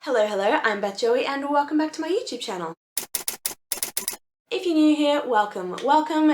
Hello, I'm Beth Joey and welcome back to my YouTube channel. If you're new here, welcome.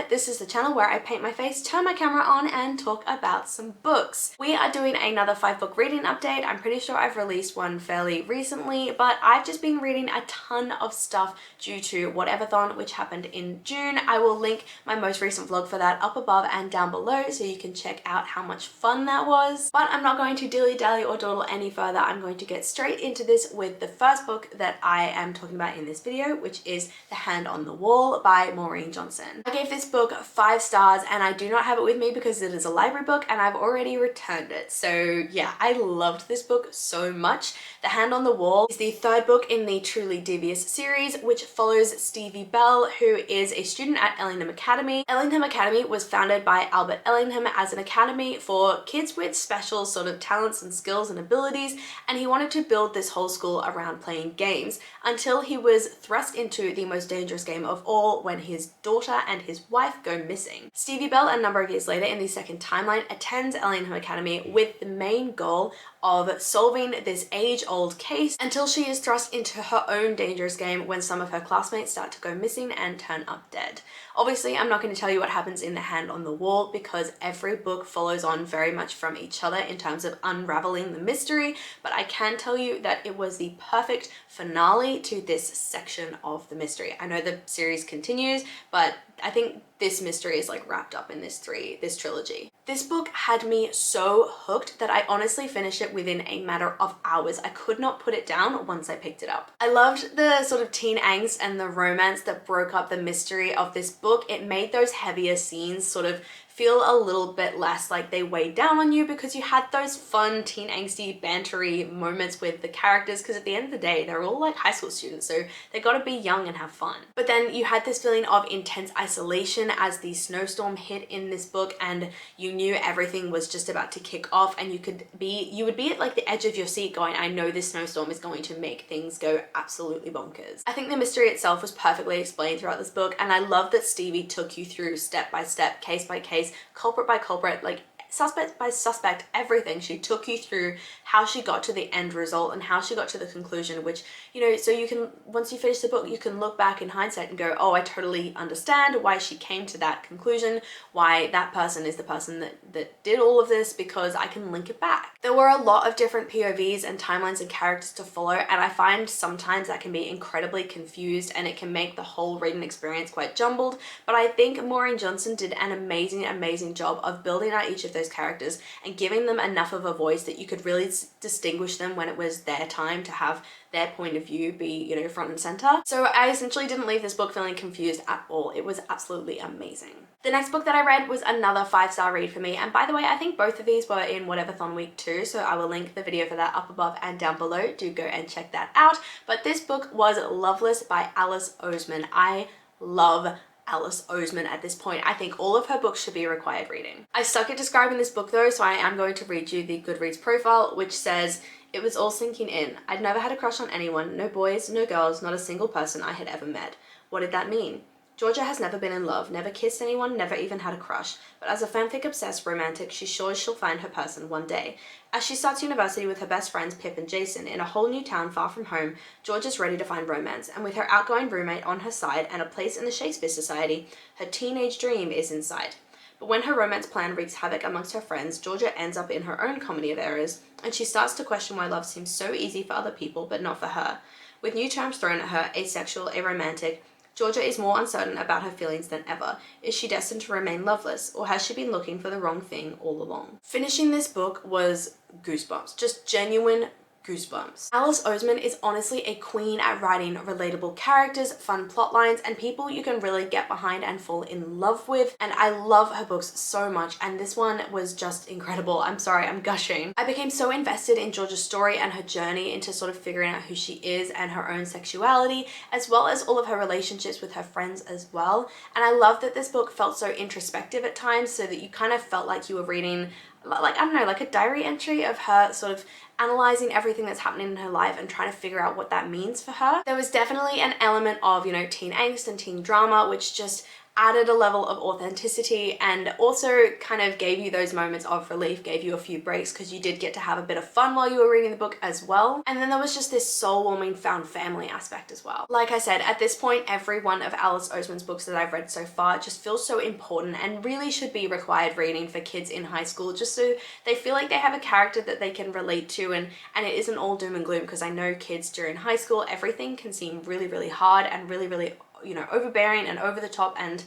This is the channel where I paint my face, turn my camera on, and talk about some books. We are doing another 5-book reading update. I'm pretty sure I've released one fairly recently, but I've just been reading a ton of stuff due to Whateverthon, which happened in June. I will link my most recent vlog for that up above and down below so you can check out how much fun that was. But I'm not going to dilly-dally or dawdle any further. I'm going to get straight into this with the first book that I am talking about in this video, which is The Hand on the Wall by Maureen Johnson. I gave this book 5 stars and I do not have it with me because it is a library book and I've already returned it. So yeah, I loved this book so much. The Hand on the Wall is the 3rd book in the Truly Devious series, which follows Stevie Bell, who is a student at Ellingham Academy. Ellingham Academy was founded by Albert Ellingham as an academy for kids with special sort of talents and skills and abilities, and he wanted to build this whole school around playing games until he was thrust into the most dangerous game of all when his daughter and his wife go missing. Stevie Bell, a number of years later in the 2nd timeline, attends Ellingham Academy with the main goal of solving this age-old case until she is thrust into her own dangerous game when some of her classmates start to go missing and turn up dead. Obviously, I'm not going to tell you what happens in The Hand on the Wall because every book follows on very much from each other in terms of unraveling the mystery, but I can tell you that it was the perfect finale to this section of the mystery. I know the series continues, but I think this mystery is like wrapped up in this trilogy. This book had me so hooked that I honestly finished it within a matter of hours. I could not put it down once I picked it up. I loved the sort of teen angst and the romance that broke up the mystery of this book. It made those heavier scenes sort of feel a little bit less like they weighed down on you because you had those fun teen angsty bantery moments with the characters, because at the end of the day they're all like high school students, so they got to be young and have fun. But then you had this feeling of intense isolation as the snowstorm hit in this book and you knew everything was just about to kick off, and you would be at like the edge of your seat going, I know this snowstorm is going to make things go absolutely bonkers. I think the mystery itself was perfectly explained throughout this book, and I love that Stevie took you through step by step, case by case, culprit by culprit, like suspect by suspect, everything. She took you through how she got to the end result and how she got to the conclusion, which, you know, so you can, once you finish the book, you can look back in hindsight and go, oh, I totally understand why she came to that conclusion, why that person is the person that did all of this, because I can link it back. There were a lot of different POVs and timelines and characters to follow, and I find sometimes that can be incredibly confused and it can make the whole reading experience quite jumbled, but I think Maureen Johnson did an amazing job of building out each of those characters and giving them enough of a voice that you could really distinguish them when it was their time to have their point of view be, you know, front and center. So I essentially didn't leave this book feeling confused at all. It was absolutely amazing. The next book that I read was another 5-star read for me, and by the way, I think both of these were in Whateverthon week 2, so I will link the video for that up above and down below. Do go and check that out. But this book was Loveless by Alice Oseman. I love Alice Oseman at this point. I think all of her books should be required reading. I suck at describing this book though, so I am going to read you the Goodreads profile, which says, "It was all sinking in. I'd never had a crush on anyone, no boys, no girls, not a single person I had ever met. What did that mean? Georgia has never been in love, never kissed anyone, never even had a crush, but as a fanfic-obsessed romantic, she's sure she'll find her person one day. As she starts university with her best friends Pip and Jason in a whole new town far from home, Georgia's ready to find romance, and with her outgoing roommate on her side and a place in the Shakespeare Society, her teenage dream is in sight. But when her romance plan wreaks havoc amongst her friends, Georgia ends up in her own comedy of errors, and she starts to question why love seems so easy for other people but not for her. With new terms thrown at her, asexual, aromantic, Georgia is more uncertain about her feelings than ever. Is she destined to remain loveless, or has she been looking for the wrong thing all along?" Finishing this book was goosebumps, just genuine goosebumps. Alice Oseman is honestly a queen at writing relatable characters, fun plot lines, and people you can really get behind and fall in love with, and I love her books so much, and this one was just incredible. I'm sorry, I'm gushing. I became so invested in Georgia's story and her journey into sort of figuring out who she is and her own sexuality, as well as all of her relationships with her friends as well, and I love that this book felt so introspective at times, so that you kind of felt like you were reading, like, I don't know, like a diary entry of her sort of analyzing everything that's happening in her life and trying to figure out what that means for her. There was definitely an element of, you know, teen angst and teen drama, which just added a level of authenticity and also kind of gave you those moments of relief, gave you a few breaks because you did get to have a bit of fun while you were reading the book as well. And then there was just this soul-warming found family aspect as well. Like I said, at this point, every one of Alice Oseman's books that I've read so far just feels so important and really should be required reading for kids in high school, just so they feel like they have a character that they can relate to, and it isn't all doom and gloom, because I know kids during high school, everything can seem really, really hard and really, really, you know, overbearing and over the top, and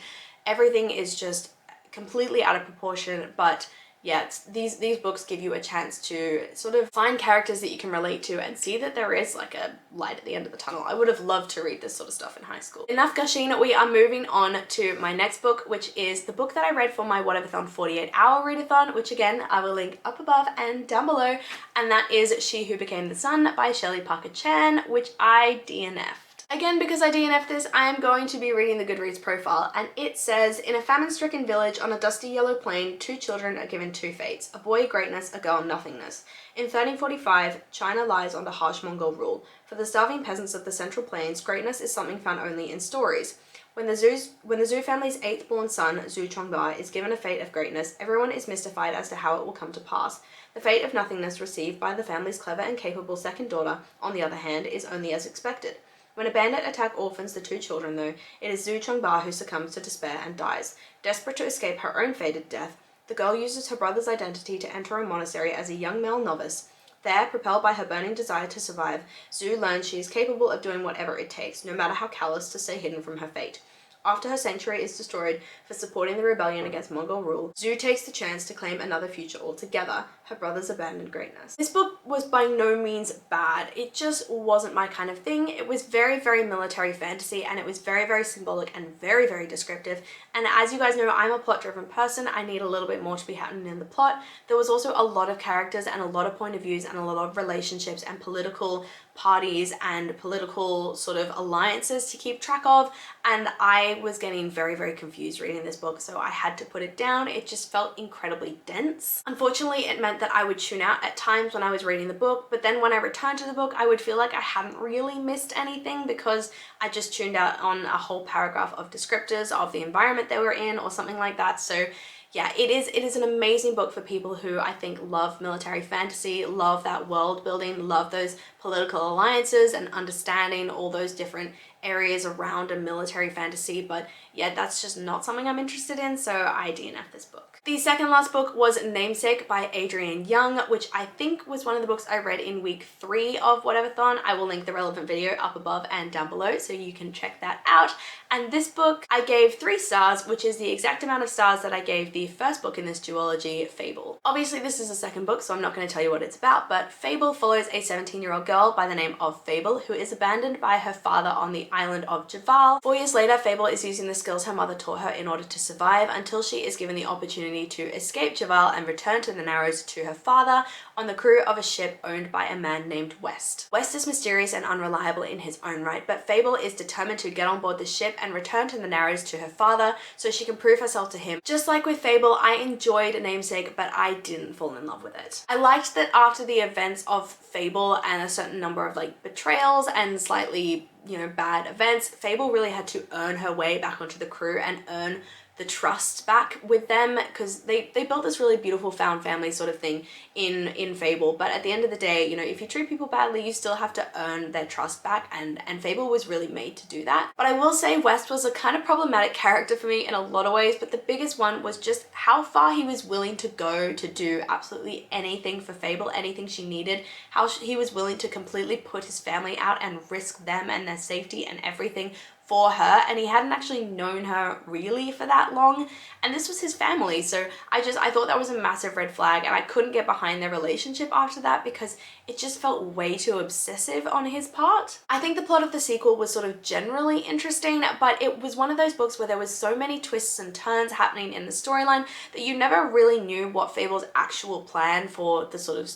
everything is just completely out of proportion. But yeah, these books give you a chance to sort of find characters that you can relate to and see that there is like a light at the end of the tunnel. I would have loved to read this sort of stuff in high school. Enough gushing, we are moving on to my next book, which is the book that I read for my Whateverthon 48-hour readathon, which again, I will link up above and down below, and that is She Who Became the Sun by Shelley Parker Chan, which I DNF'd. Again, because I DNF'd this, I am going to be reading the Goodreads profile, and it says, in a famine-stricken village on a dusty yellow plain, two children are given two fates, a boy greatness, a girl nothingness. In 1345, China lies under harsh Mongol rule. For the starving peasants of the Central Plains, greatness is something found only in stories. When the Zhou family's 8th-born son, Zhu Chongba, is given a fate of greatness, everyone is mystified as to how it will come to pass. The fate of nothingness received by the family's clever and capable second daughter, on the other hand, is only as expected. When a bandit attack orphans the two children, though, it is Zhu Chongba who succumbs to despair and dies. Desperate to escape her own fated death, the girl uses her brother's identity to enter a monastery as a young male novice. There, propelled by her burning desire to survive, Zhu learns she is capable of doing whatever it takes, no matter how callous, to stay hidden from her fate. After her sanctuary is destroyed for supporting the rebellion against Mongol rule, Zhu takes the chance to claim another future altogether, her brother's abandoned greatness. This book was by no means bad, it just wasn't my kind of thing. It was very, very military fantasy, and it was very, very symbolic and very, very descriptive. And as you guys know, I'm a plot-driven person. I need a little bit more to be happening in the plot. There was also a lot of characters and a lot of point of views and a lot of relationships and political parties and political sort of alliances to keep track of, and I was getting very, very confused reading this book, so I had to put it down. It just felt incredibly dense. Unfortunately, it meant that I would tune out at times when I was reading the book, but then when I returned to the book, I would feel like I hadn't really missed anything because I just tuned out on a whole paragraph of descriptors of the environment they were in or something like that. So yeah, it is an amazing book for people who I think love military fantasy, love that world building, love those political alliances and understanding all those different areas around a military fantasy. But yeah, that's just not something I'm interested in, so I DNF this book. The second last book was Namesake by Adrienne Young, which I think was one of the books I read in week 3 of Whateverthon. I will link the relevant video up above and down below so you can check that out. And this book I gave 3 stars, which is the exact amount of stars that I gave the first book in this duology, Fable. Obviously this is the second book, so I'm not going to tell you what it's about, but Fable follows a 17-year-old girl by the name of Fable who is abandoned by her father on the island of Javal. 4 years later, Fable is using the skills her mother taught her in order to survive until she is given the opportunity to escape Javal and return to the Narrows to her father on the crew of a ship owned by a man named West. West is mysterious and unreliable in his own right, but Fable is determined to get on board the ship and return to the Narrows to her father so she can prove herself to him. Just like with Fable, I enjoyed Namesake, but I didn't fall in love with it. I liked that after the events of Fable and a certain number of like betrayals and slightly, you know, bad events, Fable really had to earn her way back onto the crew and earn the trust back with them, because they built this really beautiful found family sort of thing in Fable, but at the end of the day, you know, if you treat people badly, you still have to earn their trust back, and Fable was really made to do that. But I will say West was a kind of problematic character for me in a lot of ways, but the biggest one was just how far he was willing to go to do absolutely anything for Fable, anything she needed, how he was willing to completely put his family out and risk them and their safety and everything for her, and he hadn't actually known her really for that long, and this was his family. So I thought that was a massive red flag, and I couldn't get behind their relationship after that because it just felt way too obsessive on his part. I think the plot of the sequel was sort of generally interesting, but it was one of those books where there was so many twists and turns happening in the storyline that you never really knew what Fable's actual plan for the sort of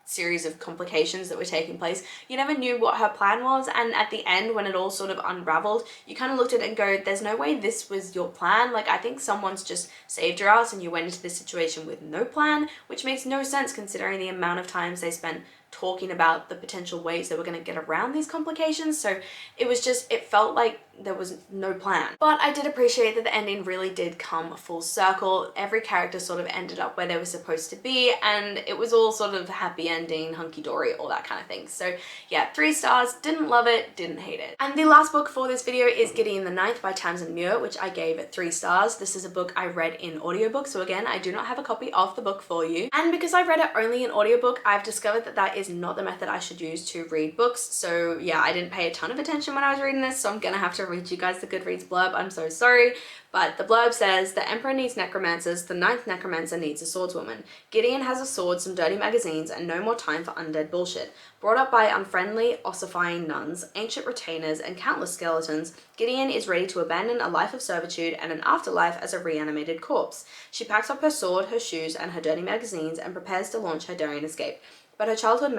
series of complications that were taking place. You never knew what her plan was, and at the end when it all sort of unraveled, you kind of looked at it and go, there's no way this was your plan. Like, I think someone's just saved your ass and you went into this situation with no plan, which makes no sense considering the amount of times they spent talking about the potential ways they were going to get around these complications. So it was just, it felt like there was no plan. But I did appreciate that the ending really did come full circle. Every character sort of ended up where they were supposed to be, and it was all sort of happy ending, hunky-dory, all that kind of thing. So yeah, 3 stars, didn't love it, didn't hate it. And the last book for this video is Gideon the Ninth by Tamsyn and Muir, which I gave 3 stars. This is a book I read in audiobook, so again, I do not have a copy of the book for you. And because I read it only in audiobook, I've discovered that that is not the method I should use to read books. So yeah, I didn't pay a ton of attention when I was reading this, so I'm gonna have to read you guys the Goodreads blurb. I'm so sorry. But the blurb says, the Emperor needs necromancers, the 9th necromancer needs a swordswoman. Gideon has a sword, some dirty magazines, and no more time for undead bullshit. Brought up by unfriendly, ossifying nuns, ancient retainers, and countless skeletons, Gideon is ready to abandon a life of servitude and an afterlife as a reanimated corpse. She packs up her sword, her shoes, and her dirty magazines and prepares to launch her daring escape. But her childhood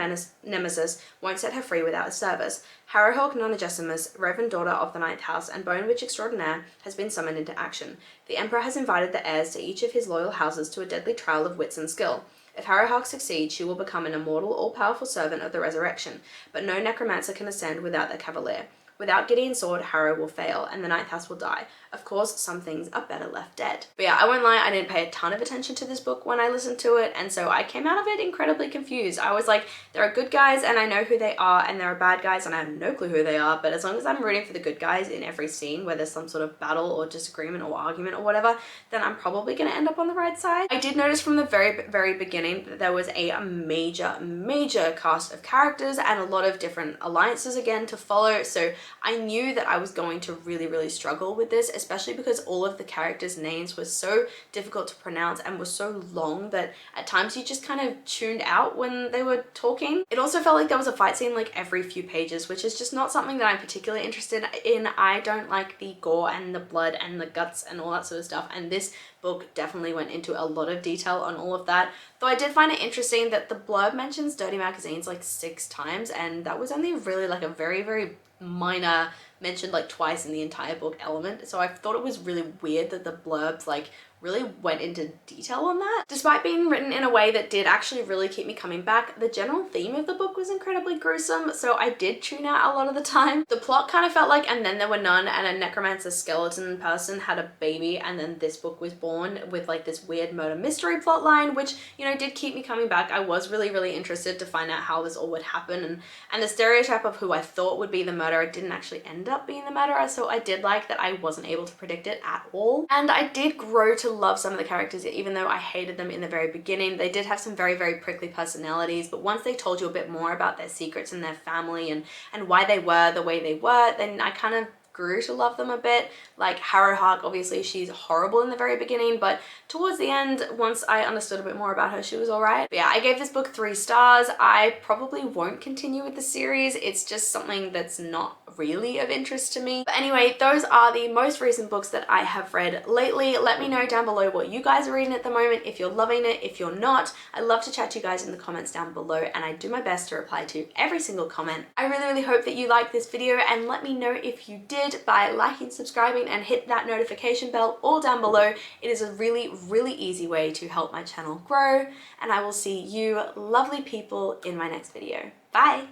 nemesis won't set her free without a service. Harrowhawk Nonagesimus, Reverend Daughter of the Ninth House and Bone Witch Extraordinaire, has been summoned into action. The Emperor has invited the heirs to each of his loyal houses to a deadly trial of wits and skill. If Harrowhawk succeeds, she will become an immortal, all-powerful servant of the resurrection, but no necromancer can ascend without their cavalier. Without Gideon's sword, Harrow will fail, and the Ninth House will die. Of course, some things are better left dead. But yeah, I won't lie, I didn't pay a ton of attention to this book when I listened to it, and so I came out of it incredibly confused. I was like, there are good guys and I know who they are, and there are bad guys and I have no clue who they are, but as long as I'm rooting for the good guys in every scene where there's some sort of battle or disagreement or argument or whatever, then I'm probably gonna end up on the right side. I did notice from the very beginning that there was a major cast of characters and a lot of different alliances again to follow, so I knew that I was going to really struggle with this, especially because all of the characters' names were so difficult to pronounce and were so long that at times you just kind of tuned out when they were talking. It also felt like there was a fight scene like every few pages, which is just not something that I'm particularly interested in. I don't like the gore and the blood and the guts and all that sort of stuff, and this book definitely went into a lot of detail on all of that. Though I did find it interesting that the blurb mentions dirty magazines like 6 times, and that was only really like a very minor, mentioned like twice in the entire book element. So I thought it was really weird that the blurbs like really went into detail on that. Despite being written in a way that did actually really keep me coming back, the general theme of the book was incredibly gruesome, so I did tune out a lot of the time. The plot kind of felt like And Then There Were None, and a necromancer skeleton person had a baby, and then this book was born with like this weird murder mystery plot line, which, you know, did keep me coming back. I was really interested to find out how this all would happen, and the stereotype of who I thought would be the murderer didn't actually end up being the murderer, so I did like that I wasn't able to predict it at all. And I did grow to love some of the characters, even though I hated them in the very beginning. They did have some very prickly personalities, but once they told you a bit more about their secrets and their family and why they were the way they were, then I kind of grew to love them a bit. Like Harrowhawk, obviously she's horrible in the very beginning, but towards the end, once I understood a bit more about her, she was alright. But yeah, I gave this book 3 stars. I probably won't continue with the series. It's just something that's not really of interest to me. But anyway, those are the most recent books that I have read lately. Let me know down below what you guys are reading at the moment, if you're loving it, if you're not. I love to chat to you guys in the comments down below, and I do my best to reply to every single comment. I really hope that you liked this video, and let me know if you did by liking, subscribing, and hit that notification bell all down below. It is a really easy way to help my channel grow, and I will see you lovely people in my next video. Bye!